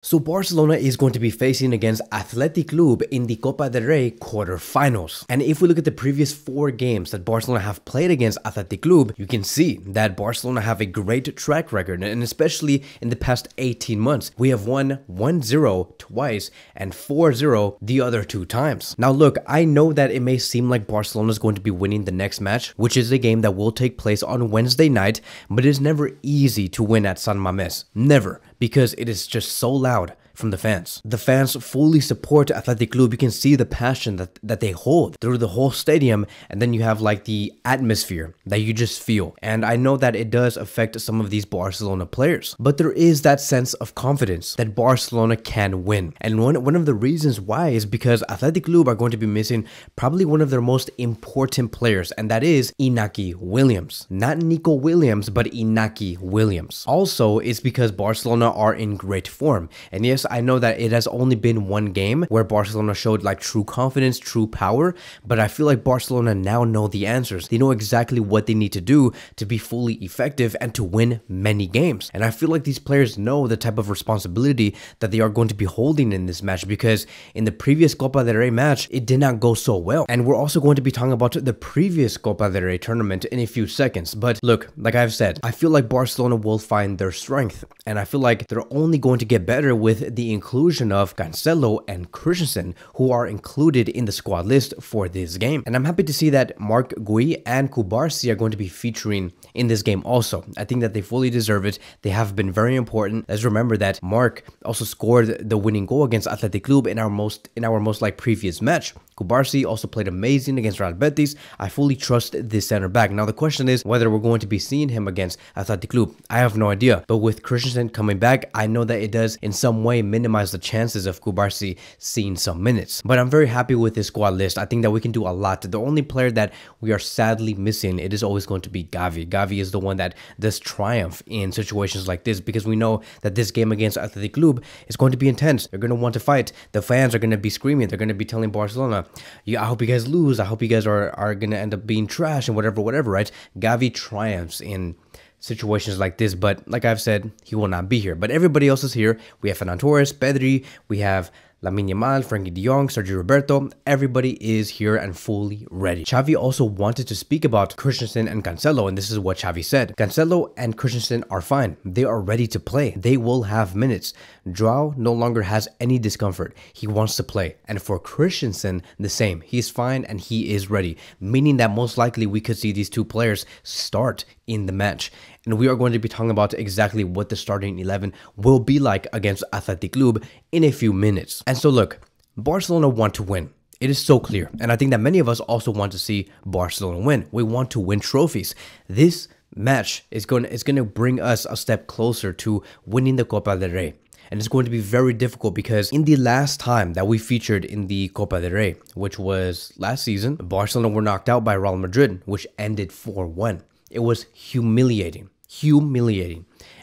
So Barcelona is going to be facing against Athletic Club in the Copa del Rey quarterfinals. And if we look at the previous 4 games that Barcelona have played against Athletic Club, you can see that Barcelona have a great track record, and especially in the past 18 months. We have won 1-0 twice and 4-0 the other 2 times. Now look, I know that it may seem like Barcelona is going to be winning the next match, which is a game that will take place on Wednesday night, but it is never easy to win at San Mamés. Never. Because it is just so loud from the fans. The fans fully support Athletic Club. You can see the passion that they hold through the whole stadium, and then you have like the atmosphere that you just feel. And I know that it does affect some of these Barcelona players, but there is that sense of confidence that Barcelona can win. And one of the reasons why is because Athletic Club are going to be missing probably one of their most important players, and that is Iñaki Williams. Not Nico Williams, but Iñaki Williams. Also, it's because Barcelona are in great form. And yes, I know that it has only been 1 game where Barcelona showed like true confidence, true power, but I feel like Barcelona now know the answers. They know exactly what they need to do to be fully effective and to win many games. And I feel like these players know the type of responsibility that they are going to be holding in this match, because in the previous Copa del Rey match, it did not go so well. And we're also going to be talking about the previous Copa del Rey tournament in a few seconds. But look, like I've said, I feel like Barcelona will find their strength, and I feel like they're only going to get better with the inclusion of Cancelo and Christensen, who are included in the squad list for this game. And I'm happy to see that Marc Guéhi and Cubarsí are going to be featuring in this game also. I think that they fully deserve it. They have been very important. Let's remember that Marc also scored the winning goal against Athletic Club in our most like previous match. Cubarsí also played amazing against Real Betis. I fully trust this center back. Now the question is whether we're going to be seeing him against Athletic Club. I have no idea. But with Christensen coming back, I know that it does in some way minimize the chances of Cubarsí seeing some minutes. But I'm very happy with this squad list. I think that we can do a lot. The only player that we are sadly missing, it is always going to be Gavi. Gavi is the one that does triumph in situations like this, because we know that this game against Athletic Club is going to be intense. They're going to want to fight. The fans are going to be screaming. They're going to be telling Barcelona, I hope you guys lose. I hope you guys are going to end up being trash and whatever, right? Gavi triumphs in situations like this, but like I've said, he will not be here. But everybody else is here. We have Ferran Torres, Pedri, we have Lamine Yamal, Frankie de Jong, Sergio Roberto. Everybody is here and fully ready. Xavi also wanted to speak about Christensen and Cancelo, and this is what Xavi said. Cancelo and Christensen are fine. They are ready to play. They will have minutes. Joao no longer has any discomfort. He wants to play. And for Christensen, the same. He's fine and he is ready, meaning that most likely we could see these 2 players start in the match. And we are going to be talking about exactly what the starting 11 will be like against Athletic Club in a few minutes. And so look, Barcelona want to win. It is so clear. And I think that many of us also want to see Barcelona win. We want to win trophies. This match is going to bring us a step closer to winning the Copa del Rey. And it's going to be very difficult because in the last time that we featured in the Copa del Rey, which was last season, Barcelona were knocked out by Real Madrid, which ended 4-1. It was humiliating.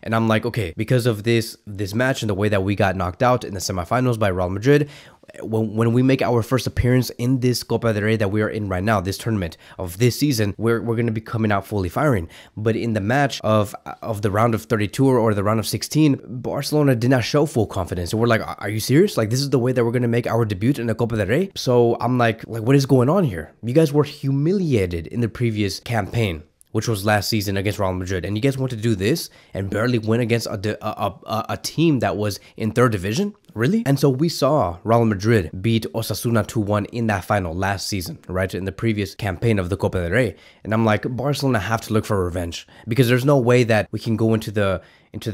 And I'm like, okay, because of this match and the way that we got knocked out in the semifinals by Real Madrid, when we make our first appearance in this Copa del Rey that we are in right now, this tournament of this season, we're going to be coming out fully firing. But in the match of the round of 32 or the round of 16, Barcelona did not show full confidence. And we're like, are you serious? Like, this is the way that we're going to make our debut in the Copa del Rey? So I'm like, what is going on here? You guys were humiliated in the previous campaign, which was last season against Real Madrid, and you guys want to do this and barely win against a team that was in 3rd division? Really? And so we saw Real Madrid beat Osasuna 2-1 in that final last season, right? In the previous campaign of the Copa del Rey. And I'm like, Barcelona have to look for revenge, because there's no way that we can go into the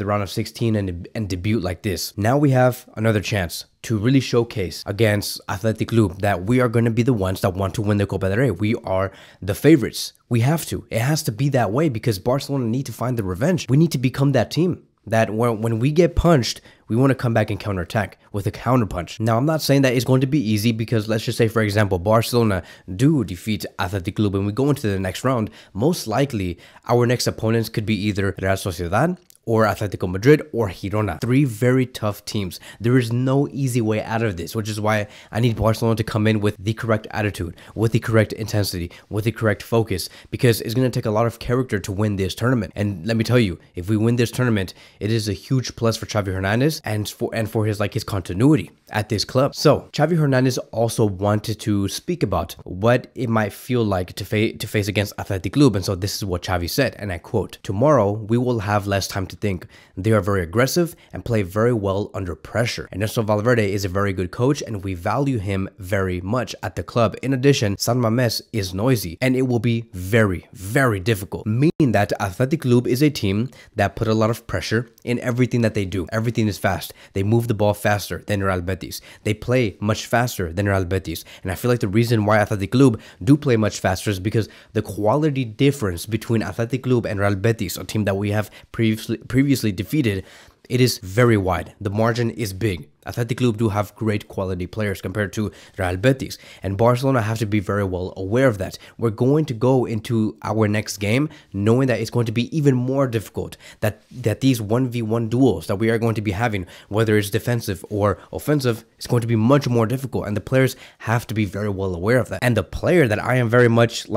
round of 16 and debut like this. Now we have another chance to really showcase against Athletic Club that we are going to be the ones that want to win the Copa del Rey. We are the favorites. We have to. It has to be that way, because Barcelona need to find the revenge. We need to become that team that when we get punched, we want to come back and counterattack with a counterpunch. Now, I'm not saying that it's going to be easy, because let's just say, for example, Barcelona do defeat Athletic Club and we go into the next round. Most likely, our next opponents could be either Real Sociedad or Atletico Madrid or Girona. Three very tough teams. There is no easy way out of this, which is why I need Barcelona to come in with the correct attitude, with the correct intensity, with the correct focus, because it's going to take a lot of character to win this tournament. And let me tell you, if we win this tournament, it is a huge plus for Xavi Hernandez and for his continuity at this club. So Xavi Hernandez also wanted to speak about what it might feel like to face against Athletic Club. And so this is what Xavi said, and I quote, "Tomorrow we will have less time to think. They are very aggressive and play very well under pressure. Ernesto Valverde is a very good coach and we value him very much at the club. In addition, San Mamés is noisy and it will be very, very difficult." Meaning that Athletic Club is a team that put a lot of pressure in everything that they do. Everything is fast. They move the ball faster than Real Betis. They play much faster than Real Betis. And I feel like the reason why Athletic Club do play much faster is because the quality difference between Athletic Club and Real Betis, a team that we have previously defeated, it is very wide. The margin is big. Athletic Club do have great quality players compared to Real Betis, and Barcelona have to be very well aware of that. We're going to go into our next game knowing that it's going to be even more difficult, that these 1v1 duels that we are going to be having, whether it's defensive or offensive, is going to be much more difficult, and the players have to be very well aware of that. And the player that I am very much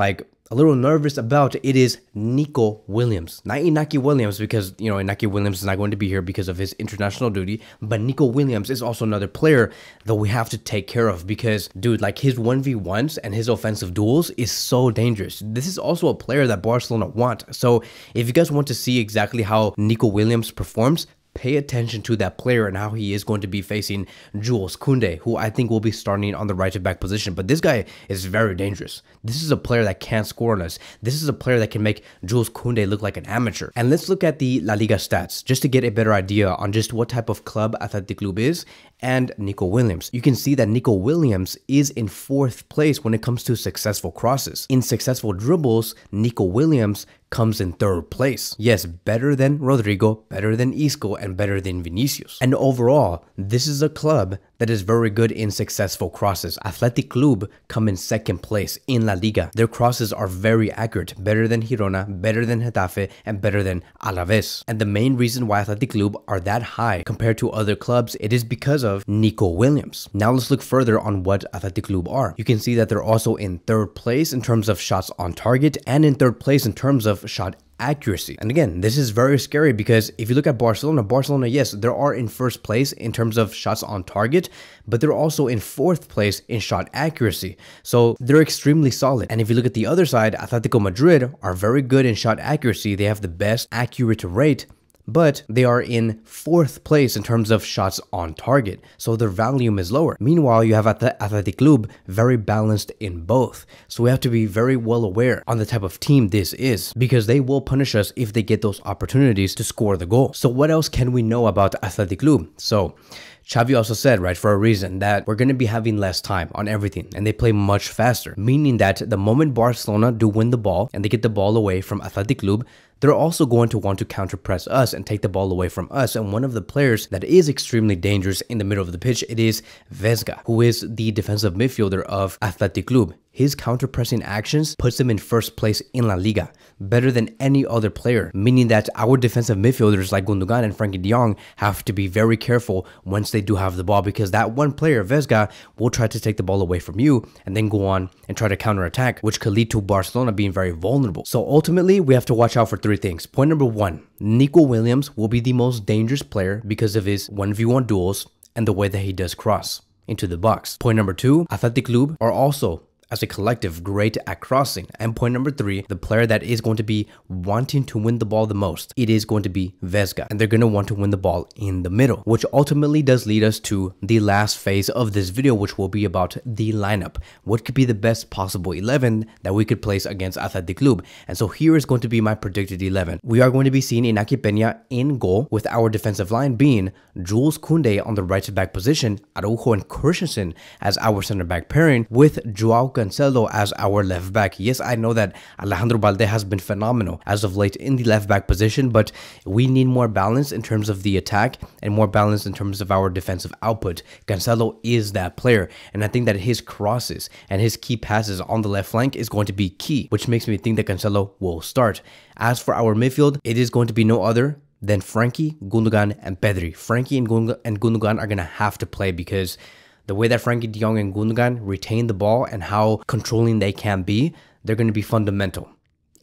a little nervous about, it is Nico Williams. Not Inaki Williams, because, Inaki Williams is not going to be here because of his international duty, but Nico Williams is also another player that we have to take care of because, dude, his 1v1s and his offensive duels is so dangerous. This is also a player that Barcelona want. So if you guys want to see exactly how Nico Williams performs, pay attention to that player and how he is going to be facing Jules Koundé, who I think will be starting on the right-back position. But this guy is very dangerous. This is a player that can't score on us. This is a player that can make Jules Koundé look like an amateur. And let's look at the La Liga stats just to get a better idea on just what type of club Athletic Club is and Nico Williams. You can see that Nico Williams is in 4th place when it comes to successful crosses. In successful dribbles, Nico Williams comes in 3rd place. Yes, better than Rodrigo, better than Isco, and better than Vinicius. And overall, this is a club that is very good in successful crosses. Athletic Club come in 2nd place in La Liga. Their crosses are very accurate, better than Girona, better than Getafe, and better than Alaves. And the main reason why Athletic Club are that high compared to other clubs, it is because of Nico Williams. Now let's look further on what Athletic Club are. You can see that they're also in 3rd place in terms of shots on target and in 3rd place in terms of shot accuracy. And again, this is very scary because if you look at Barcelona, yes, they are in 1st place in terms of shots on target, but they're also in 4th place in shot accuracy. So they're extremely solid. And if you look at the other side, Atletico Madrid are very good in shot accuracy. They have the best accurate rate, but they are in 4th place in terms of shots on target, so their volume is lower. Meanwhile, you have Athletic Club very balanced in both, so we have to be very well aware on the type of team this is, because they will punish us if they get those opportunities to score the goal. So what else can we know about Athletic Club? So Xavi also said, right, for a reason, that we're going to be having less time on everything and they play much faster, meaning that the moment Barcelona do win the ball and they get the ball away from Athletic Club, they're also going to want to counter-press us and take the ball away from us. And one of the players that is extremely dangerous in the middle of the pitch, it is Vesga, who is the defensive midfielder of Athletic Club. His counter-pressing actions puts him in 1st place in La Liga, better than any other player, meaning that our defensive midfielders like Gundogan and Frankie de Jong have to be very careful once they do have the ball, because that one player, Vesga, will try to take the ball away from you and then go on and try to counter-attack, which could lead to Barcelona being very vulnerable. So ultimately, we have to watch out for 3 things. Point number 1, Nico Williams will be the most dangerous player because of his 1v1 duels and the way that he does cross into the box. Point number 2, Athletic Club are also, as a collective, great at crossing. And point number 3, the player that is going to be wanting to win the ball the most, it is going to be Vesga. And they're going to want to win the ball in the middle, which ultimately does lead us to the last phase of this video, which will be about the lineup. What could be the best possible 11 that we could place against Athletic Club? And so here is going to be my predicted 11. We are going to be seeing Inaki Peña in goal, with our defensive line being Jules Koundé on the right-back position, Araujo and Christensen as our center-back pairing, with Joao Cancelo as our left back. Yes, I know that Alejandro Balde has been phenomenal as of late in the left back position, but we need more balance in terms of the attack and more balance in terms of our defensive output. Cancelo is that player, and I think that his crosses and his key passes on the left flank is going to be key, which makes me think that Cancelo will start. As for our midfield, it is going to be no other then Frankie, Gundogan, and Pedri. Frankie and Gundogan are going to have to play because the way that Frankie de Jong and Gundogan retain the ball and how controlling they can be, they're going to be fundamental.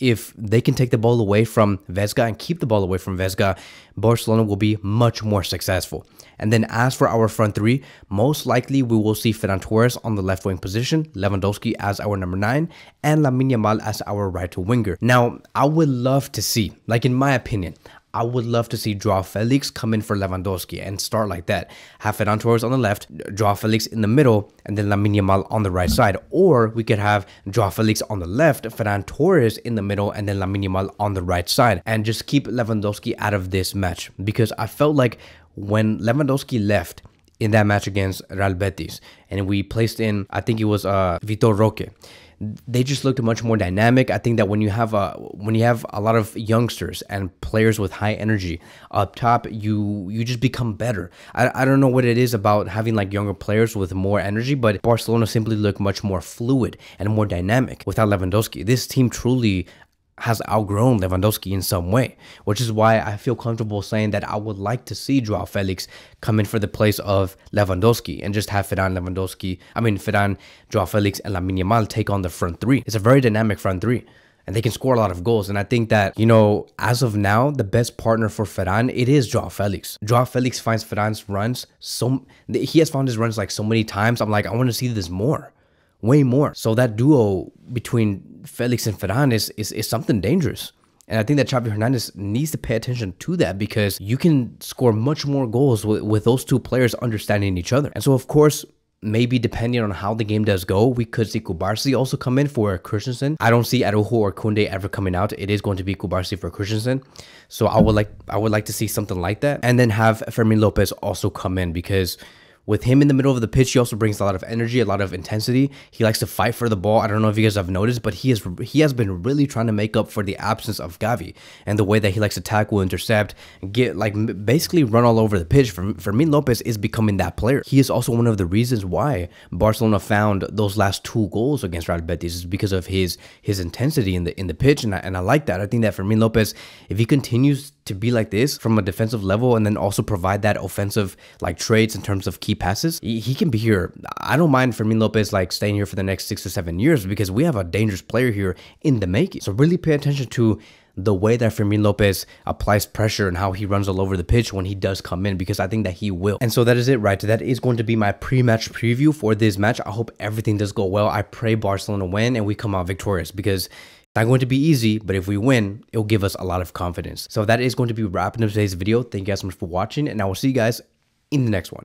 If they can take the ball away from Vesga and keep the ball away from Vesga, Barcelona will be much more successful. And then as for our front three, most likely we will see Ferran Torres on the left wing position, Lewandowski as our number 9, and Lamine Yamal as our right winger. Now, I would love to see, like in my opinion, I would love to see Joao Felix come in for Lewandowski and start like that. Have Ferran Torres on the left, Joao Felix in the middle, and then Lamine Yamal on the right side. Or we could have Joao Felix on the left, Ferran Torres in the middle, and then Lamine Yamal on the right side. And just keep Lewandowski out of this match. Because I felt like when Lewandowski left in that match against Real Betis, and we placed in, I think it was Vitor Roque, they just looked much more dynamic. I think that when you have a lot of youngsters and players with high energy up top, you just become better. I don't know what it is about having like younger players with more energy, but Barcelona simply look much more fluid and more dynamic without Lewandowski. This team truly has outgrown Lewandowski in some way, which is why I feel comfortable saying that I would like to see Joao Felix come in for the place of Lewandowski and just have Ferran, Joao Felix, and Lamine Yamal take on the front three. It's a very dynamic front three, and they can score a lot of goals. And I think that, you know, as of now, the best partner for Ferran, it is Joao Felix. Joao Felix finds Ferran's runs he has found his runs like so many times. I'm like, I want to see this more. Way more. So that duo between Felix and Ferran is something dangerous. And I think that Xavi Hernandez needs to pay attention to that because you can score much more goals with those two players understanding each other. And so, of course, maybe depending on how the game does go, we could see Cubarsí also come in for Christensen. I don't see Araujo or Koundé ever coming out. It is going to be Cubarsí for Christensen. So I would like to see something like that. And then have Fermín López also come in because with him in the middle of the pitch, he also brings a lot of energy, a lot of intensity. He likes to fight for the ball. I don't know if you guys have noticed, but he has been really trying to make up for the absence of Gavi and the way that he likes to tackle, intercept, get basically run all over the pitch. Fermín López is becoming that player. He is also one of the reasons why Barcelona found those last 2 goals against Real Betis is because of his intensity in the pitch, and I like that. I think that Fermín López, if he continues to be like this from a defensive level and then also provide that offensive like traits in terms of key passes, he can be here. I don't mind Fermín López like staying here for the next 6 to 7 years because we have a dangerous player here in the making. So really pay attention to the way that Fermín López applies pressure and how he runs all over the pitch when he does come in, because I think that he will. And so that is it, right? That is going to be my pre-match preview for this match. I hope everything does go well. I pray Barcelona win and we come out victorious because it's not going to be easy, but if we win, it'll give us a lot of confidence. So that is going to be wrapping up today's video. Thank you guys so much for watching, and I will see you guys in the next one.